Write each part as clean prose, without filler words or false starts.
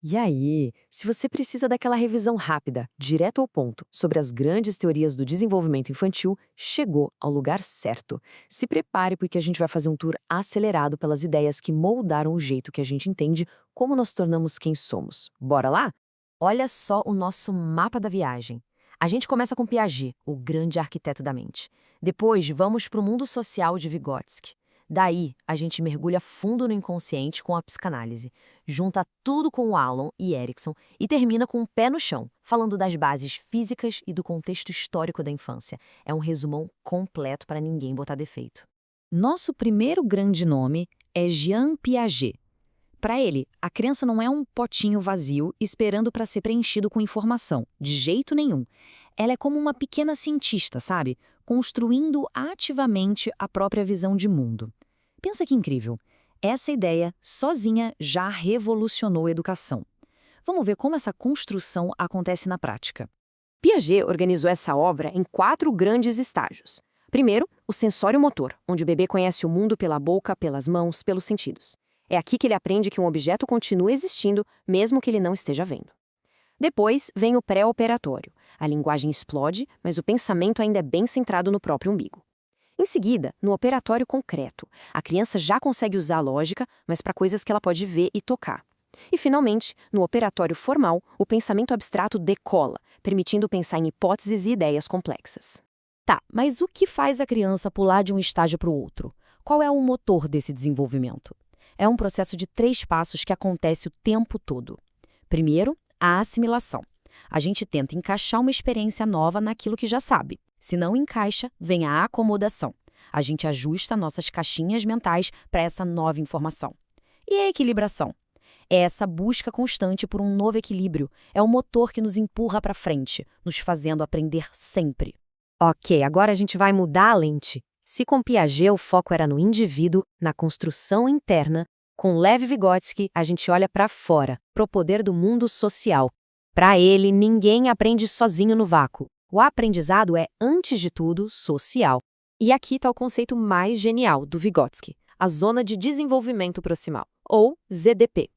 E aí, se você precisa daquela revisão rápida, direto ao ponto, sobre as grandes teorias do desenvolvimento infantil, chegou ao lugar certo. Se prepare porque a gente vai fazer um tour acelerado pelas ideias que moldaram o jeito que a gente entende como nos tornamos quem somos. Bora lá? Olha só o nosso mapa da viagem. A gente começa com Piaget, o grande arquiteto da mente. Depois, vamos para o mundo social de Vygotsky. Daí, a gente mergulha fundo no inconsciente com a psicanálise, junta tudo com o Alan e Erickson e termina com o pé no chão, falando das bases físicas e do contexto histórico da infância. É um resumão completo para ninguém botar defeito. Nosso primeiro grande nome é Jean Piaget. Para ele, a criança não é um potinho vazio esperando para ser preenchido com informação, de jeito nenhum. Ela é como uma pequena cientista, sabe? Construindo ativamente a própria visão de mundo. Pensa que incrível. Essa ideia, sozinha, já revolucionou a educação. Vamos ver como essa construção acontece na prática. Piaget organizou essa obra em 4 grandes estágios. Primeiro, o sensório motor, onde o bebê conhece o mundo pela boca, pelas mãos, pelos sentidos. É aqui que ele aprende que um objeto continua existindo, mesmo que ele não esteja vendo. Depois, vem o pré-operatório. A linguagem explode, mas o pensamento ainda é bem centrado no próprio umbigo. Em seguida, no operatório concreto, a criança já consegue usar a lógica, mas para coisas que ela pode ver e tocar. E, finalmente, no operatório formal, o pensamento abstrato decola, permitindo pensar em hipóteses e ideias complexas. Tá, mas o que faz a criança pular de um estágio para o outro? Qual é o motor desse desenvolvimento? É um processo de 3 passos que acontece o tempo todo. Primeiro, a assimilação. A gente tenta encaixar uma experiência nova naquilo que já sabe. Se não encaixa, vem a acomodação. A gente ajusta nossas caixinhas mentais para essa nova informação. E a equilibração? É essa busca constante por um novo equilíbrio. É o motor que nos empurra para frente, nos fazendo aprender sempre. Ok, agora a gente vai mudar a lente. Se com Piaget o foco era no indivíduo, na construção interna, com Lev Vygotsky a gente olha para fora, pro poder do mundo social. Para ele, ninguém aprende sozinho no vácuo. O aprendizado é, antes de tudo, social. E aqui está o conceito mais genial do Vygotsky, a Zona de Desenvolvimento Proximal, ou ZDP.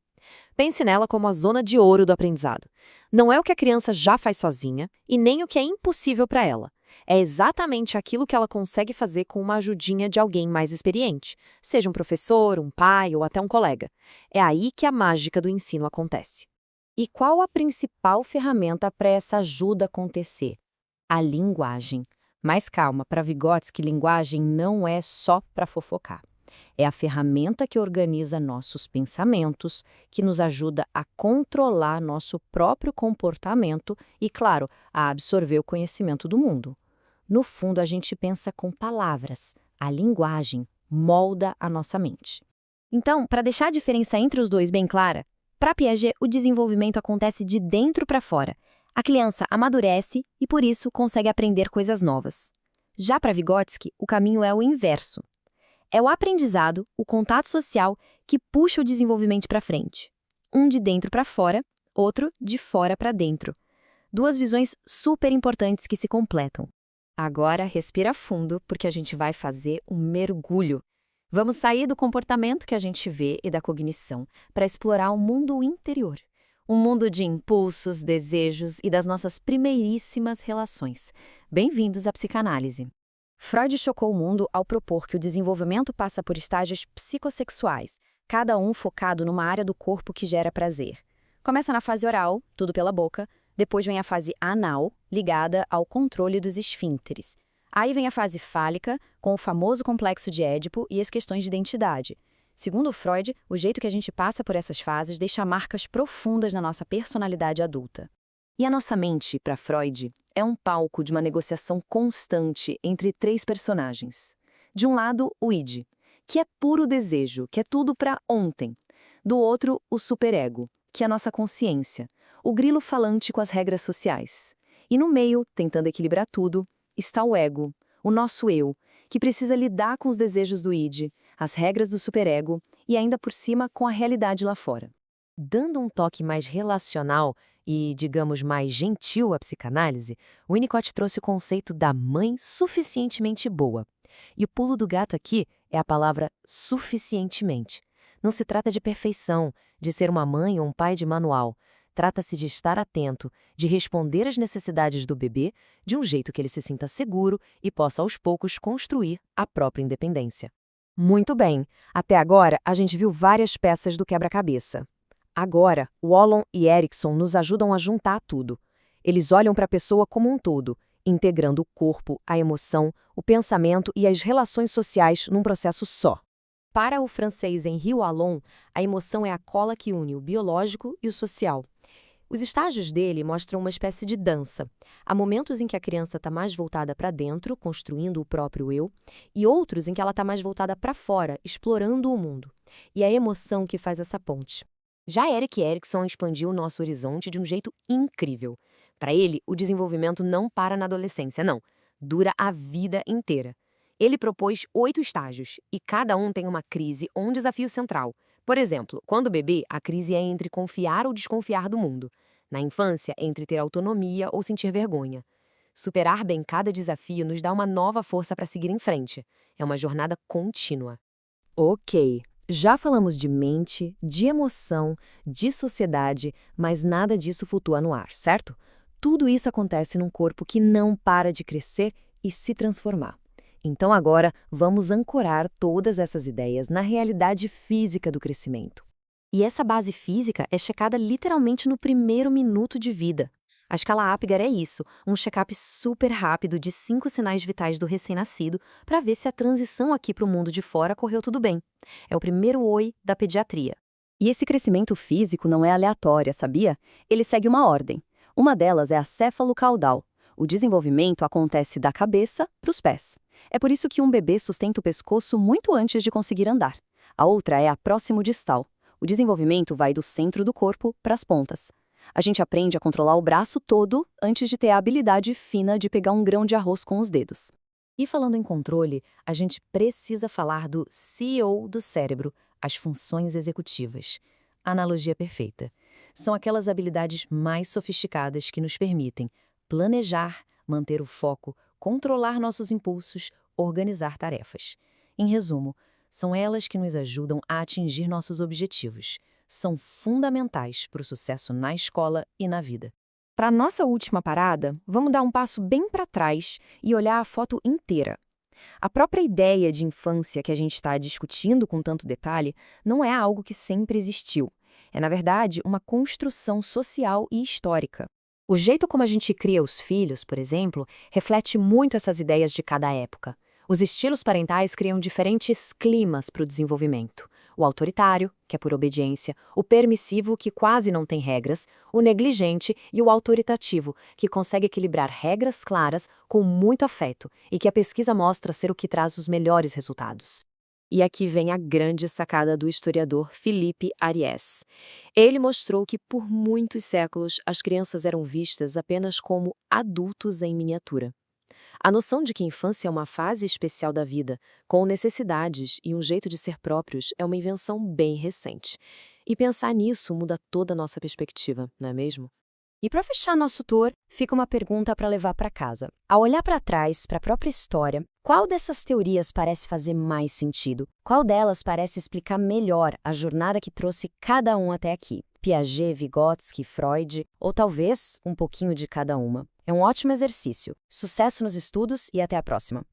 Pense nela como a zona de ouro do aprendizado. Não é o que a criança já faz sozinha e nem o que é impossível para ela. É exatamente aquilo que ela consegue fazer com uma ajudinha de alguém mais experiente, seja um professor, um pai ou até um colega. É aí que a mágica do ensino acontece. E qual a principal ferramenta para essa ajuda acontecer? A linguagem. Mas calma, para Vygotsky, linguagem não é só para fofocar. É a ferramenta que organiza nossos pensamentos, que nos ajuda a controlar nosso próprio comportamento e, claro, a absorver o conhecimento do mundo. No fundo, a gente pensa com palavras. A linguagem molda a nossa mente. Então, para deixar a diferença entre os dois bem clara, para Piaget, o desenvolvimento acontece de dentro para fora. A criança amadurece e, por isso, consegue aprender coisas novas. Já para Vygotsky, o caminho é o inverso. É o aprendizado, o contato social, que puxa o desenvolvimento para frente. Um de dentro para fora, outro de fora para dentro. 2 visões super importantes que se completam. Agora, respira fundo, porque a gente vai fazer um mergulho. Vamos sair do comportamento que a gente vê e da cognição para explorar o mundo interior. Um mundo de impulsos, desejos e das nossas primeiríssimas relações. Bem-vindos à psicanálise. Freud chocou o mundo ao propor que o desenvolvimento passa por estágios psicossexuais, cada um focado numa área do corpo que gera prazer. Começa na fase oral, tudo pela boca, depois vem a fase anal, ligada ao controle dos esfíncteres. Aí vem a fase fálica, com o famoso complexo de Édipo e as questões de identidade. Segundo Freud, o jeito que a gente passa por essas fases deixa marcas profundas na nossa personalidade adulta. E a nossa mente, para Freud, é um palco de uma negociação constante entre 3 personagens. De um lado, o id, que é puro desejo, que é tudo para ontem. Do outro, o superego, que é a nossa consciência, o grilo falante com as regras sociais. E no meio, tentando equilibrar tudo, está o ego, o nosso eu, que precisa lidar com os desejos do id, as regras do superego e ainda por cima com a realidade lá fora. Dando um toque mais relacional e, digamos, mais gentil à psicanálise, o Winnicott trouxe o conceito da mãe suficientemente boa. E o pulo do gato aqui é a palavra suficientemente. Não se trata de perfeição, de ser uma mãe ou um pai de manual. Trata-se de estar atento, de responder às necessidades do bebê de um jeito que ele se sinta seguro e possa, aos poucos, construir a própria independência. Muito bem, até agora a gente viu várias peças do quebra-cabeça. Agora, Wallon e Erickson nos ajudam a juntar tudo. Eles olham para a pessoa como um todo, integrando o corpo, a emoção, o pensamento e as relações sociais num processo só. Para o francês Henri Wallon, a emoção é a cola que une o biológico e o social. Os estágios dele mostram uma espécie de dança. Há momentos em que a criança está mais voltada para dentro, construindo o próprio eu, e outros em que ela está mais voltada para fora, explorando o mundo. E é a emoção que faz essa ponte. Já Erik Erikson expandiu o nosso horizonte de um jeito incrível. Para ele, o desenvolvimento não para na adolescência, não. Dura a vida inteira. Ele propôs 8 estágios, e cada um tem uma crise ou um desafio central. Por exemplo, quando bebê, a crise é entre confiar ou desconfiar do mundo. Na infância, entre ter autonomia ou sentir vergonha. Superar bem cada desafio nos dá uma nova força para seguir em frente. É uma jornada contínua. Ok, já falamos de mente, de emoção, de sociedade, mas nada disso flutua no ar, certo? Tudo isso acontece num corpo que não para de crescer e se transformar. Então agora vamos ancorar todas essas ideias na realidade física do crescimento. E essa base física é checada literalmente no primeiro minuto de vida. A escala Apgar é isso, um check-up super rápido de 5 sinais vitais do recém-nascido para ver se a transição aqui para o mundo de fora correu tudo bem. É o primeiro oi da pediatria. E esse crescimento físico não é aleatório, sabia? Ele segue uma ordem. Uma delas é a céfalo-caudal. O desenvolvimento acontece da cabeça para os pés. É por isso que um bebê sustenta o pescoço muito antes de conseguir andar. A outra é a próximo-distal. O desenvolvimento vai do centro do corpo para as pontas. A gente aprende a controlar o braço todo antes de ter a habilidade fina de pegar um grão de arroz com os dedos. E falando em controle, a gente precisa falar do CEO do cérebro, as funções executivas. Analogia perfeita. São aquelas habilidades mais sofisticadas que nos permitem planejar, manter o foco, controlar nossos impulsos, organizar tarefas. Em resumo, são elas que nos ajudam a atingir nossos objetivos. São fundamentais para o sucesso na escola e na vida. Para a nossa última parada, vamos dar um passo bem para trás e olhar a foto inteira. A própria ideia de infância que a gente está discutindo com tanto detalhe não é algo que sempre existiu. É, na verdade, uma construção social e histórica. O jeito como a gente cria os filhos, por exemplo, reflete muito essas ideias de cada época. Os estilos parentais criam diferentes climas para o desenvolvimento. O autoritário, que é por obediência, o permissivo, que quase não tem regras, o negligente e o autoritativo, que consegue equilibrar regras claras com muito afeto e que a pesquisa mostra ser o que traz os melhores resultados. E aqui vem a grande sacada do historiador Philippe Ariès. Ele mostrou que por muitos séculos as crianças eram vistas apenas como adultos em miniatura. A noção de que a infância é uma fase especial da vida, com necessidades e um jeito de ser próprios, é uma invenção bem recente. E pensar nisso muda toda a nossa perspectiva, não é mesmo? E para fechar nosso tour, fica uma pergunta para levar para casa. Ao olhar para trás, para a própria história, qual dessas teorias parece fazer mais sentido? Qual delas parece explicar melhor a jornada que trouxe cada um até aqui? Piaget, Vygotsky, Freud, ou talvez um pouquinho de cada uma. É um ótimo exercício. Sucesso nos estudos e até a próxima!